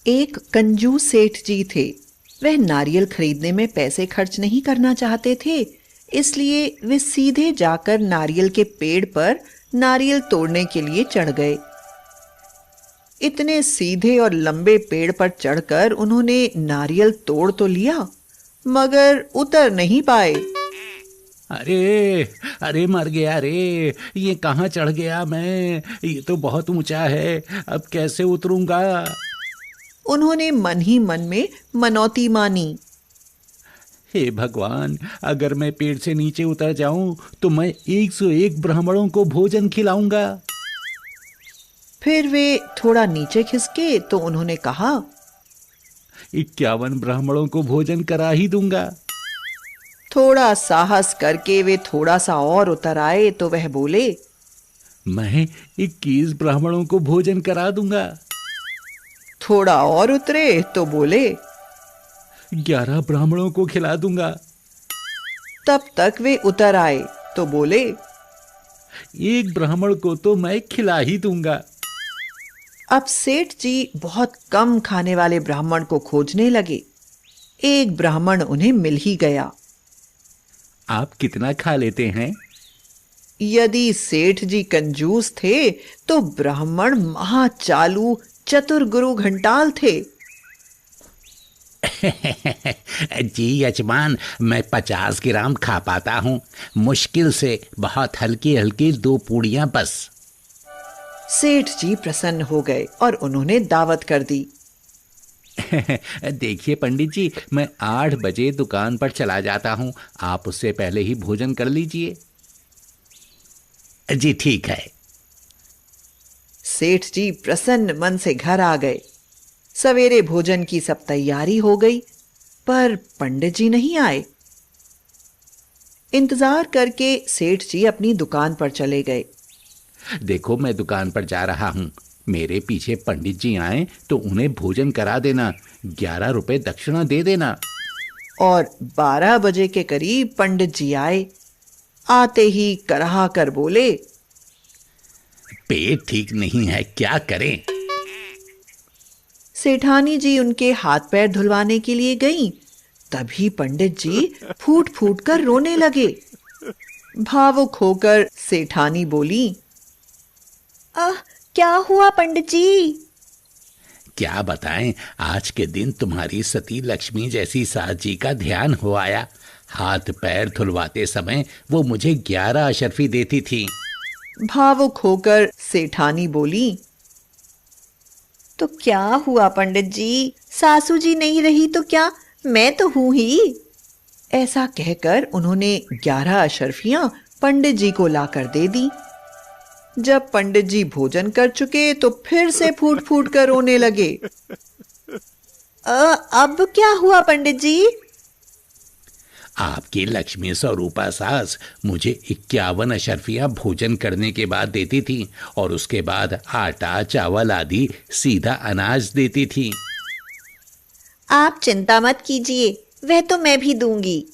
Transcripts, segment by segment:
एक कंजूस सेठ जी थे। वह नारियल खरीदने में पैसे खर्च नहीं करना चाहते थे, इसलिए वे सीधे जाकर नारियल के पेड़ पर नारियल तोड़ने के लिए चढ़ गए। इतने सीधे और लंबे पेड़ पर चढ़कर उन्होंने नारियल तोड़ तो लिया, मगर उतर नहीं पाए। अरे अरे मर गया रे। ये कहाँ चढ़ गया मैं? ये तो बहुत ऊंचा है, अब कैसे उतरूंगा? उन्होंने मन ही मन में मनौती मानी। हे भगवान, अगर मैं पेड़ से नीचे उतर जाऊं तो मैं 101 ब्राह्मणों को भोजन खिलाऊंगा। फिर वे थोड़ा नीचे खिसके तो उन्होंने कहा, 51 ब्राह्मणों को भोजन करा ही दूंगा। थोड़ा साहस करके वे थोड़ा सा और उतर आए तो वह बोले, मैं 21 ब्राह्मणों को भोजन करा दूंगा। थोड़ा और उतरे तो बोले, 11 ब्राह्मणों को खिला दूंगा। तब तक वे उतर आए तो बोले, एक ब्राह्मण को तो मैं खिला ही दूंगा। अब सेठ जी बहुत कम खाने वाले ब्राह्मण को खोजने लगे। एक ब्राह्मण उन्हें मिल ही गया। आप कितना खा लेते हैं? यदि सेठ जी कंजूस थे तो ब्राह्मण महाचालू चतुर गुरु घंटाल थे। जी यजमान, मैं 50 ग्राम खा पाता हूँ, मुश्किल से, बहुत हल्की हल्की 2 पूड़ियां बस। सेठ जी प्रसन्न हो गए और उन्होंने दावत कर दी। देखिए पंडित जी, मैं 8 बजे दुकान पर चला जाता हूँ, आप उससे पहले ही भोजन कर लीजिए। जी ठीक है। सेठ जी प्रसन्न मन से घर आ गए। सवेरे भोजन की सब तैयारी हो गई, पर पंडित जी नहीं आए। इंतजार करके सेठ जी अपनी दुकान पर चले गए। देखो, मैं दुकान पर जा रहा हूँ, मेरे पीछे पंडित जी आए तो उन्हें भोजन करा देना, 11 रुपए दक्षिणा दे देना। और 12 बजे के करीब पंडित जी आए। आते ही कराह कर बोले, पेट ठीक नहीं है, क्या करें? सेठानी जी उनके हाथ पैर धुलवाने के लिए गईं। तभी पंडित जी फूट फूट कर रोने लगे। भावुक होकर सेठानी बोली, क्या हुआ पंडित जी? क्या बताएं, आज के दिन तुम्हारी सती लक्ष्मी जैसी सास जी का ध्यान हो आया। हाथ पैर धुलवाते समय वो मुझे 11 अशर्फी देती थी। भावुक होकर सेठानी बोली, तो क्या हुआ पंडित जी? सासू जी नहीं रही तो क्या, मैं तो हूं ही। ऐसा कहकर उन्होंने 11 अशर्फियां पंडित जी को लाकर दे दी। जब पंडित जी भोजन कर चुके तो फिर से फूट फूट कर रोने लगे। अब क्या हुआ पंडित जी? आपकी लक्ष्मी स्वरूपा सास मुझे 51 अशर्फियां भोजन करने के बाद देती थी, और उसके बाद आटा चावल आदि सीधा अनाज देती थी। आप चिंता मत कीजिए, वह तो मैं भी दूंगी।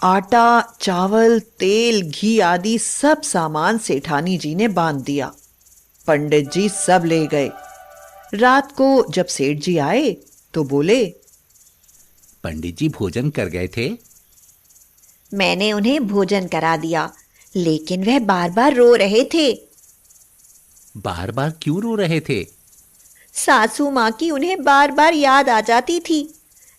आटा चावल तेल घी आदि सब सामान सेठानी जी ने बांध दिया। पंडित जी सब ले गए। रात को जब सेठ जी आए तो बोले, पंडित जी भोजन कर गए थे? मैंने उन्हें भोजन करा दिया, लेकिन वह बार बार रो रहे थे। बार बार क्यों रो रहे थे? सासू माँ की उन्हें बार बार याद आ जाती थी,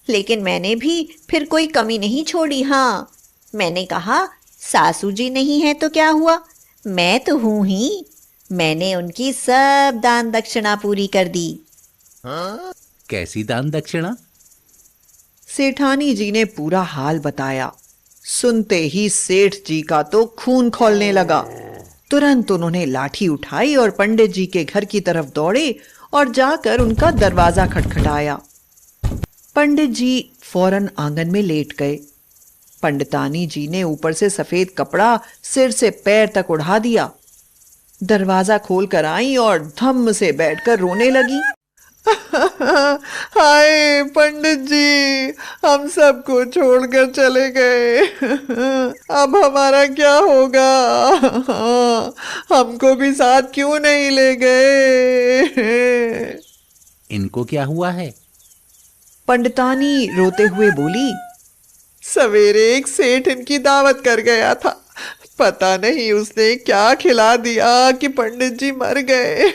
लेकिन मैंने भी फिर कोई कमी नहीं छोड़ी। हाँ, मैंने कहा, सासू जी नहीं है तो क्या हुआ, मैं तो हूं ही। मैंने उनकी सब दान दक्षिणा पूरी कर दी। कैसी दान दक्षिणा? सेठानी जी ने पूरा हाल बताया। सुनते ही सेठ जी का तो खून खौलने लगा। तुरंत उन्होंने लाठी उठाई और पंडित जी के घर की तरफ दौड़े और जाकर उनका दरवाजा खटखटाया। पंडित जी फौरन आंगन में लेट गए। पंडितानी जी ने ऊपर से सफेद कपड़ा सिर से पैर तक उड़ा दिया। दरवाजा खोल कर आई और धम्म से बैठकर रोने लगी। हाय पंडित जी, हम सबको छोड़कर चले गए, अब हमारा क्या होगा? हमको भी साथ क्यों नहीं ले गए? इनको क्या हुआ है? पंडितानी रोते हुए बोली, सवेरे एक सेठ इनकी दावत कर गया था। पता नहीं उसने क्या खिला दिया कि पंडित जी मर गए।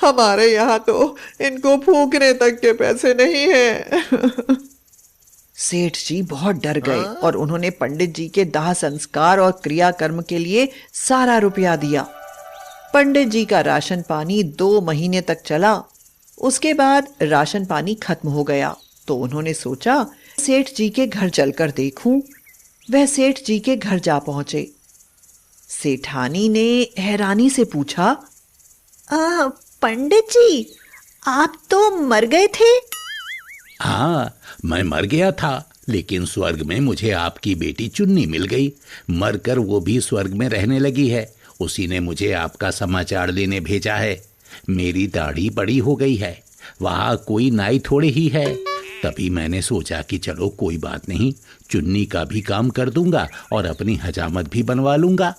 हमारे यहाँ तो इनको फूकने तक के पैसे नहीं हैं। सेठ जी बहुत डर गए और उन्होंने पंडित जी के दाह संस्कार और क्रियाकर्म के लिए सारा रुपया दिया। पंडित जी का राशन पानी 2 महीने तक चला। उसके बाद राशन पानी खत्म हो गया तो उन्होंने सोचा सेठ जी के घर चलकर देखूं। वह सेठ जी के घर जा पहुंचे। सेठानी ने हैरानी से पूछा, पंडित जी, आप तो मर गए थे। हाँ, मैं मर गया था, लेकिन स्वर्ग में मुझे आपकी बेटी चुन्नी मिल गई। मरकर वो भी स्वर्ग में रहने लगी है। उसी ने मुझे आपका समाचार लेने भेजा है। मेरी दाढ़ी बड़ी हो गई है, वहाँ कोई नाई थोड़े ही है। तभी मैंने सोचा कि चलो कोई बात नहीं, चुन्नी का भी काम कर दूंगा और अपनी हजामत भी बनवा लूंगा।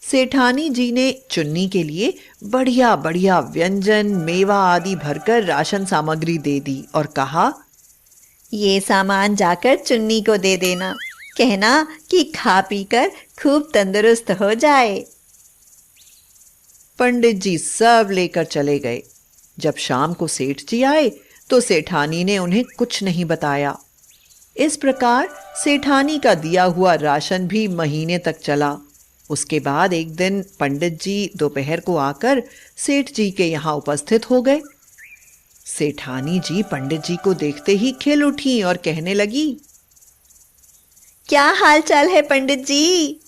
सेठानी जी ने चुन्नी के लिए बढ़िया बढ़िया व्यंजन, मेवा आदि भरकर राशन सामग्री दे दी और कहा, ये सामान जाकर चुन्नी को दे देना, कहना कि खा पी कर खूब तंदुरुस्त हो जाए। पंडित जी सब लेकर चले गए। जब शाम को सेठ जी आए तो सेठानी ने उन्हें कुछ नहीं बताया। इस प्रकार सेठानी का दिया हुआ राशन भी महीने तक चला। उसके बाद एक दिन पंडित जी दोपहर को आकर सेठ जी के यहाँ उपस्थित हो गए। सेठानी जी पंडित जी को देखते ही खिल उठी और कहने लगी, क्या हाल चाल है पंडित जी?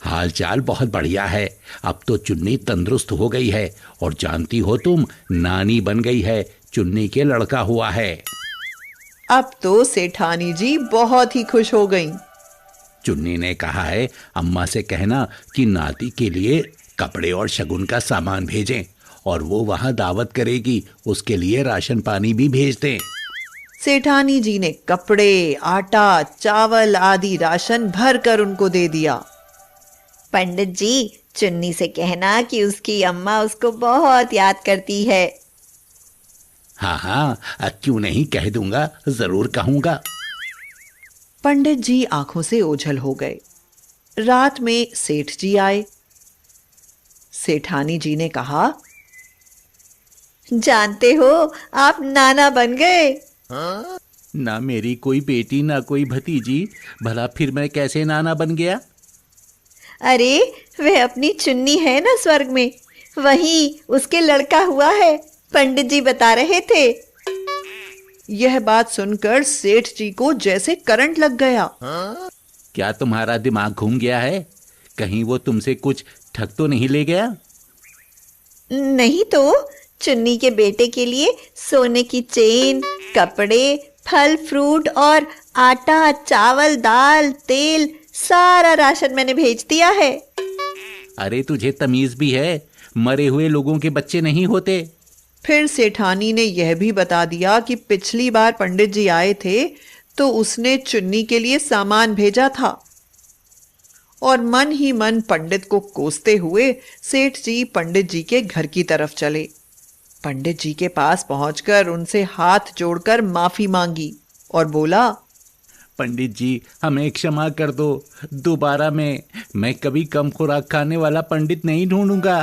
हाल चाल बहुत बढ़िया है। अब तो चुन्नी तंदुरुस्त हो गई है और जानती हो तुम, नानी बन गई है। चुन्नी के लड़का हुआ है। अब तो सेठानी जी बहुत ही खुश हो गईं। चुन्नी ने कहा है, अम्मा से कहना कि नाती के लिए कपड़े और शगुन का सामान भेजें और वो वहां दावत करेगी, उसके लिए राशन पानी भी भेज दें। सेठानी जी ने कपड़े, आटा, चावल आदि राशन भर कर उनको दे दिया। पंडित जी, चुन्नी से कहना कि उसकी अम्मा उसको बहुत याद करती है। हाँ हाँ, क्यों नहीं, कह दूंगा, जरूर कहूंगा। पंडित जी आंखों से ओझल हो गए। रात में सेठ जी आए। सेठानी जी ने कहा, जानते हो, आप नाना बन गए। ना मेरी कोई बेटी ना कोई भतीजी, भला फिर मैं कैसे नाना बन गया? अरे, वह अपनी चुन्नी है ना स्वर्ग में, वही उसके लड़का हुआ है, पंडित जी बता रहे थे। यह बात सुनकर सेठ जी को जैसे करंट लग गया। क्या तुम्हारा दिमाग घूम गया है? कहीं वो तुमसे कुछ ठग तो नहीं ले गया? नहीं तो, चुन्नी के बेटे के लिए सोने की चेन, कपड़े, फल फ्रूट और आटा, चावल, दाल, तेल, सारा राशन मैंने भेज दिया है। अरे तुझे तमीज भी है? मरे हुए लोगों के बच्चे नहीं होते। फिर सेठानी ने यह भी बता दिया कि पिछली बार पंडित जी आए थे तो उसने चुन्नी के लिए सामान भेजा था। और मन ही मन पंडित को कोसते हुए सेठ जी पंडित जी के घर की तरफ चले। पंडित जी के पास पहुंचकर उनसे हाथ जोड़कर माफी मांगी और बोला, पंडित जी, हमें क्षमा कर दो। दोबारा मैं कभी कम खुराक खाने वाला पंडित नहीं ढूंढूंगा।